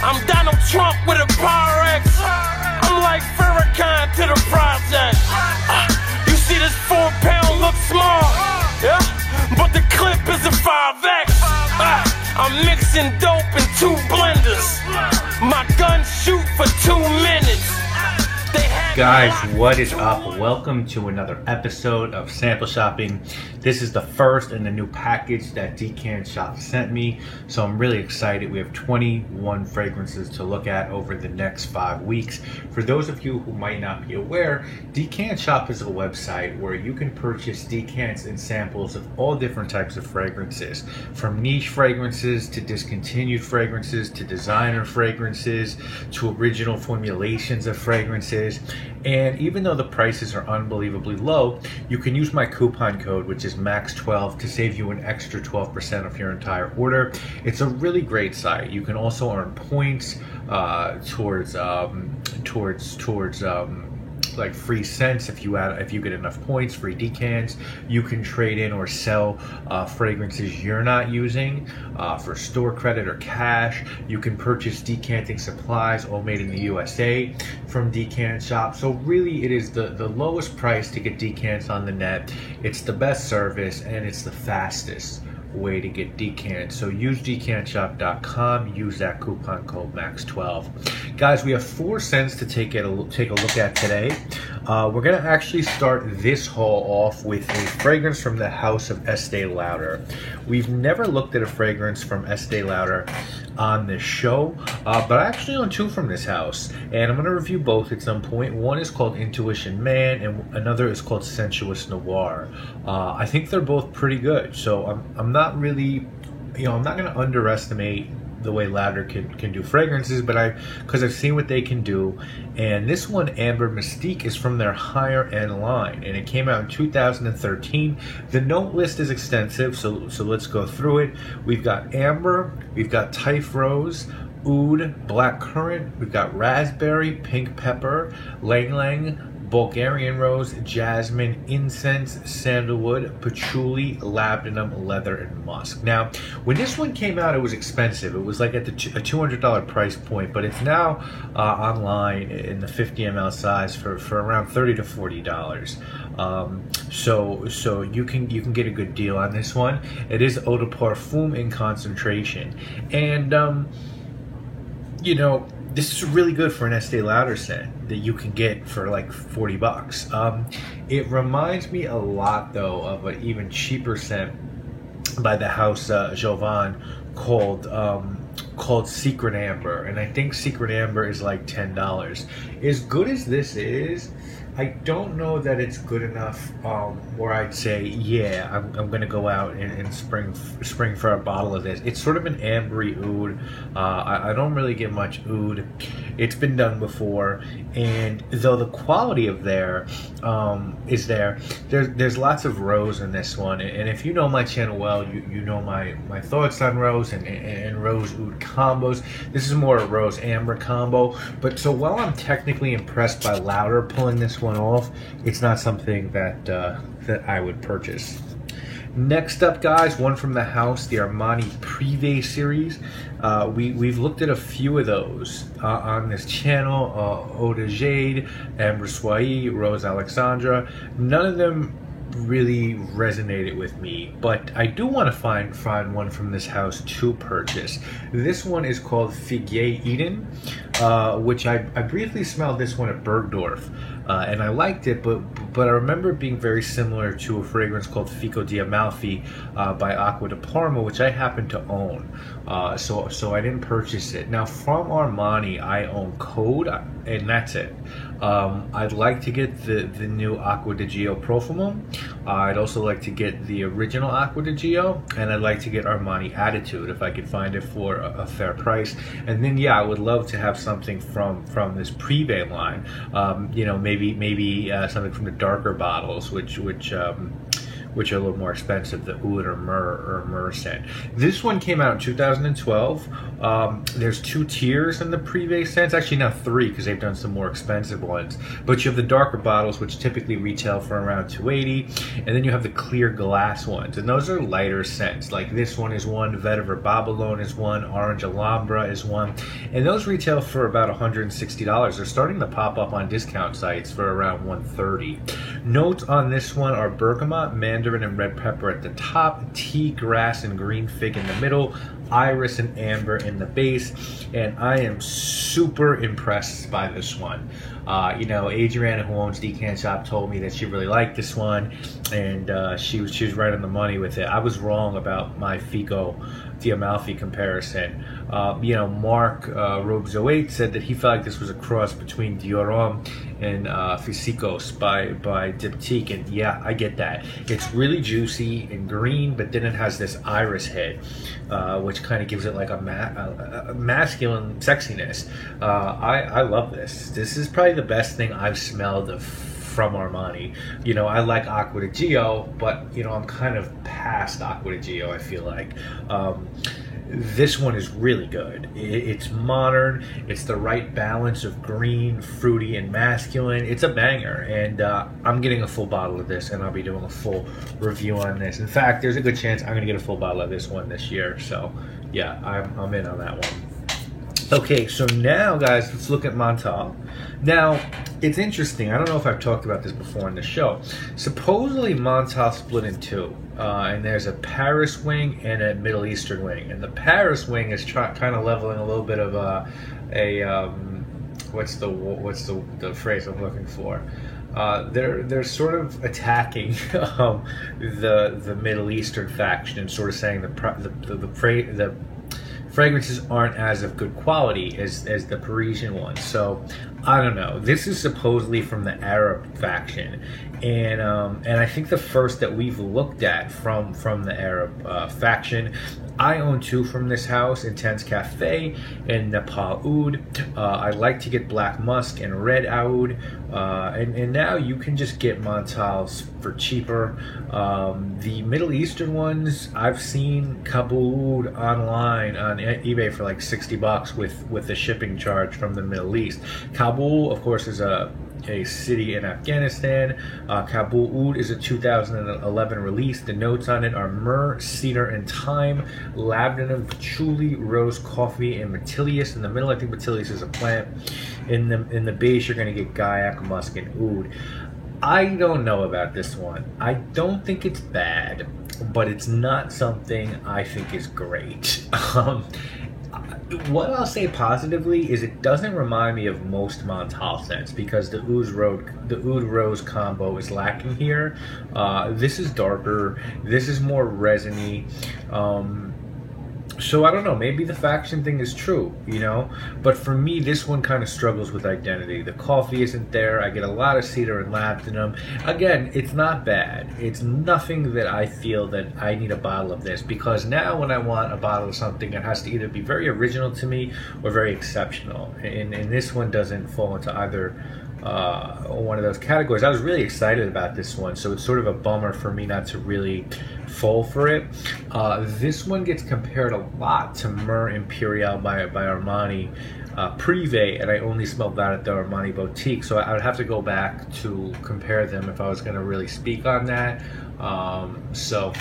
I'm Donald Trump with a Pyrex. I'm like Farrakhan to the project. You see this 4 pound look small, yeah? But the clip is a 5X. I'm mixing dope in 2 blenders. My guns shoot for 2 minutes. Guys, what is up? Welcome to another episode of Sample Shopping. This is the first in the new package that Decant Shop sent me, so I'm really excited. We have 21 fragrances to look at over the next 5 weeks. For those of you who might not be aware, Decant Shop is a website where you can purchase decants and samples of all different types of fragrances, from niche fragrances to discontinued fragrances to designer fragrances to original formulations of fragrances. And even though the prices are unbelievably low, you can use my coupon code, which is MAX12, to save you an extra 12% of your entire order. It's a really great site. You can also earn points towards like free scents if you get enough points, free decants. You can trade in or sell fragrances you're not using for store credit or cash. You can purchase decanting supplies, all made in the USA, from Decant Shop. So really it is the lowest price to get decants on the net. It's the best service and it's the fastest way to get decants. So use decantshop.com, use that coupon code MAX12. Guys, we have 4 scents to take a look at today. We're gonna actually start this haul off with a fragrance from the house of Estee Lauder. We've never looked at a fragrance from Estee Lauder on this show, but I actually own 2 from this house, and I'm going to review both at some point. One is called Intuition Man, and another is called Sensuous Noir. I think they're both pretty good, so I'm not really, I'm not going to underestimate the way Lauder can do fragrances, but because I've seen what they can do. And this one, Amber Mystique, is from their higher end line, and it came out in 2013. The note list is extensive, so let's go through it. We've got amber, we've got Typh Rose, oud, black currant, we've got raspberry, pink pepper, lang lang, Bulgarian rose, jasmine, incense, sandalwood, patchouli, labdanum, leather, and musk. Now, when this one came out, it was expensive. It was like at a $200 price point, but it's now online in the 50 ml size for around $30 to $40. So you can get a good deal on this one. It is eau de parfum in concentration, and this is really good for an Estee Lauder scent that you can get for like $40. It reminds me a lot though of an even cheaper scent by the house Jovan called Secret Amber, and I think Secret Amber is like $10. As good as this is, I don't know that it's good enough where I'd say, yeah, I'm gonna go out and spring for a bottle of this. It's sort of an ambery oud. I don't really get much oud. It's been done before, and though the quality of is there's lots of rose in this one. And if you know my channel well, you know my thoughts on rose and rose oud combos. This is more a rose amber combo. But so while I'm technically impressed by Lauder pulling this one off, it's not something that I would purchase. Next up, guys, one from the house, the Armani Privé series. We've looked at a few of those on this channel. Eau de Jade, Ambre Soie, Rose Alexandra. None of them really resonated with me, but I do want to find one from this house to purchase. This one is called Figuier Eden, which I briefly smelled this one at Bergdorf, and I liked it, but I remember it being very similar to a fragrance called Fico di Amalfi by Acqua di Parma, which I happen to own. So I didn't purchase it. Now from Armani, I own Code, and that's it. I'd like to get the new Acqua di Gio Profumo. I'd also like to get the original Acqua di Gio, and I'd like to get Armani Attitude if I could find it for a fair price. And then I would love to have something from this Privé line. Maybe something from the darker bottles, which which are a little more expensive, the oud or myrrh scent. This one came out in 2012. There's 2 tiers in the Privé scents, actually now 3 because they've done some more expensive ones. But you have the darker bottles, which typically retail for around $280, and then you have the clear glass ones, and those are lighter scents. Like this one is one, Vetiver Babylon is one, Orange Alhambra is one, and those retail for about $160. They're starting to pop up on discount sites for around $130. Notes on this one are bergamot, mandarin, and red pepper at the top, tea grass and green fig in the middle, iris and amber in the base, and I am super impressed by this one. You know, Adriana, who owns Decant Shop, told me that she really liked this one, and she was right on the money with it. I was wrong about my Fico D'Amalfi comparison. You know, Mark Robzoate said that he felt like this was a cross between Diorom and Physicos by Diptyque, and yeah, I get that. It's really juicy and green, but then it has this iris head, which kind of gives it like a masculine sexiness. I love this. This is probably the best thing I've smelled from Armani. You know, I like Acqua di Gio, but you know, I'm kind of past Acqua di Gio, I feel like. This one is really good. It's modern. It's the right balance of green, fruity, and masculine. It's a banger, and I'm getting a full bottle of this, and I'll be doing a full review on this. In fact, there's a good chance I'm going to get a full bottle of this one this year. So, yeah, I'm in on that one. Okay, so now, guys, let's look at Montal. Now, it's interesting. I don't know if I've talked about this before in the show. Supposedly, Montal split in 2, and there's a Paris wing and a Middle Eastern wing. And the Paris wing is kind of leveling a little bit of what's the phrase I'm looking for? They're sort of attacking the Middle Eastern faction and sort of saying the fragrances aren't as of good quality as the Parisian ones. So I don't know. This is supposedly from the Arab faction, and I think the first that we've looked at from the Arab faction. I own 2 from this house, Intense Cafe and Nepal Oud. I like to get Black Musk and Red Oud. And now you can just get Montals for cheaper. The Middle Eastern ones, I've seen Kabul Oud online on eBay for like $60 with the shipping charge from the Middle East. Kabul, of course, is a city in Afghanistan. Kabul Oud is a 2011 release. The notes on it are myrrh, cedar, and thyme, labdanum, patchouli, rose, coffee, and Metilius. In the middle, I think Metilius is a plant. In the base, you're going to get Gaiac, musk, and oud. I don't know about this one. I don't think it's bad, but it's not something I think is great. What I'll say positively is it doesn't remind me of most Montal scents because the Oud Rose combo is lacking here. This is darker. This is more resiny. So I don't know, maybe the faction thing is true, you know? But for me, this one kind of struggles with identity. The coffee isn't there. I get a lot of cedar and labdanum. Again, it's not bad. It's nothing that I feel that I need a bottle of this, because now when I want a bottle of something, it has to either be very original to me or very exceptional. And this one doesn't fall into either one of those categories. I was really excited about this one, so it's sort of a bummer for me not to really fall for it. This one gets compared a lot to Myrrh Imperial by Armani Privé, and I only smelled that at the Armani Boutique, so I would have to go back to compare them if I was going to really speak on that. So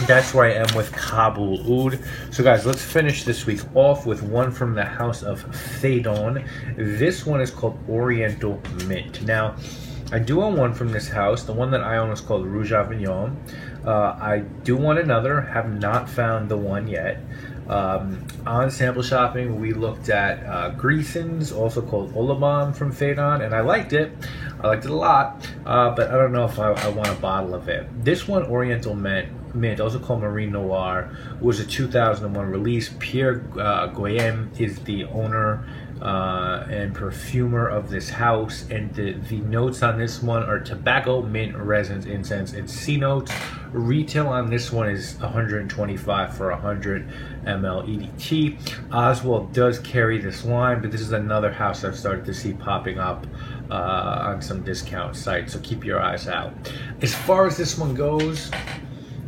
that's where I am with Kabul Oud. So guys, let's finish this week off with one from the house of Phaidon. This one is called Oriental Mint. Now, I do own one from this house. The one that I own is called Rouge Avignon. I do want another, have not found the one yet. On sample shopping, we looked at Grisons, also called Olabam from Phaidon, and I liked it. I liked it a lot, but I don't know if I want a bottle of it. This one, Oriental Mint, also called Marine Noir, was a 2001 release. Pierre Goyem is the owner and perfumer of this house, and the notes on this one are tobacco, mint, resins, incense, and C notes. Retail on this one is $125 for 100 ml EDT. Oswald does carry this line, but this is another house I've started to see popping up on some discount sites, so keep your eyes out. As far as this one goes,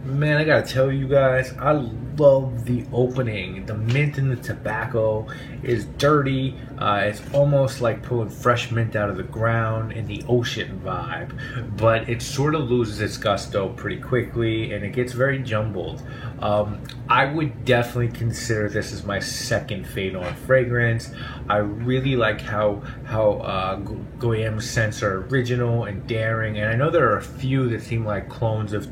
man, I gotta tell you guys, I love the opening. The mint and the tobacco is dirty. It's almost like pulling fresh mint out of the ground in the ocean vibe, but it sort of loses its gusto pretty quickly and it gets very jumbled. I would definitely consider this as my second Fade On fragrance. I really like how Goyam's scents are original and daring, and I know there are a few that seem like clones of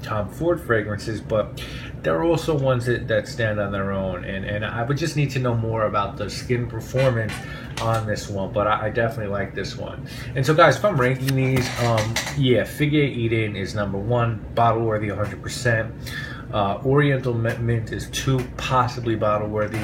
Tom Ford fragrances, but there are also ones that stand on their own, and I would just need to know more about the skin performance on this one, but I definitely like this one. And so guys, if I'm ranking these, yeah, Figure Eden is number 1, bottle worthy 100%. Oriental Mint is 2, possibly bottle worthy.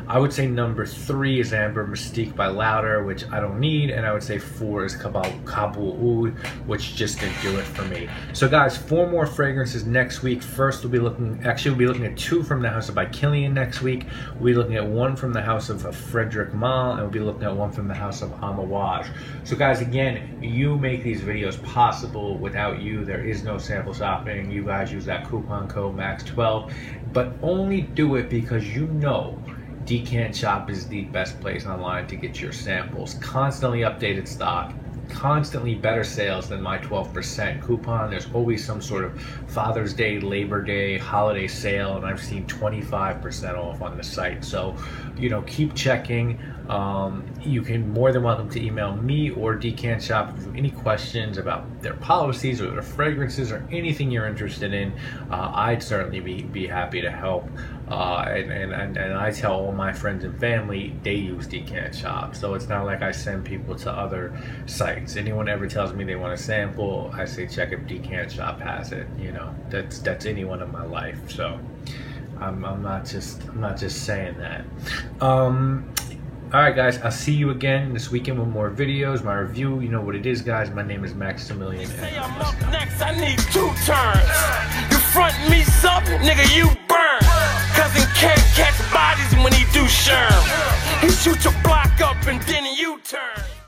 I would say number 3 is Amber Mystique by Lauder, which I don't need, and I would say 4 is Kabul Oud, which just didn't do it for me. So guys, 4 more fragrances next week. First, we'll be looking at 2 from the house of By Kilian next week. We'll be looking at 1 from the house of Frederic Malle, and we'll be looking at 1 from the house of Amouage. So guys, again, you make these videos possible. Without you, there is no sample shopping. You guys use that coupon code MAX12, but only do it because you know Decant Shop is the best place online to get your samples. Constantly updated stock, constantly better sales than my 12% coupon. There's always some sort of Father's Day, Labor Day, holiday sale, and I've seen 25% off on the site. So, you know, keep checking. You can more than welcome to email me or Decant Shop if you have any questions about their policies or their fragrances or anything you're interested in. I'd certainly be happy to help. And I tell all my friends and family they use Decant Shop, so it's not like I send people to other sites. Anyone ever tells me they want a sample, I say check if Decant Shop has it. You know, that's anyone in my life. So I'm not just saying that. Alright guys, I'll see you again this weekend with more videos, my review. You know what it is, guys. My name is Maximilian. Say I'm up next, I need 2 turns. You front me up, nigga, you burn. Cousin can't catch bodies when he do sherm. He shoot your block up and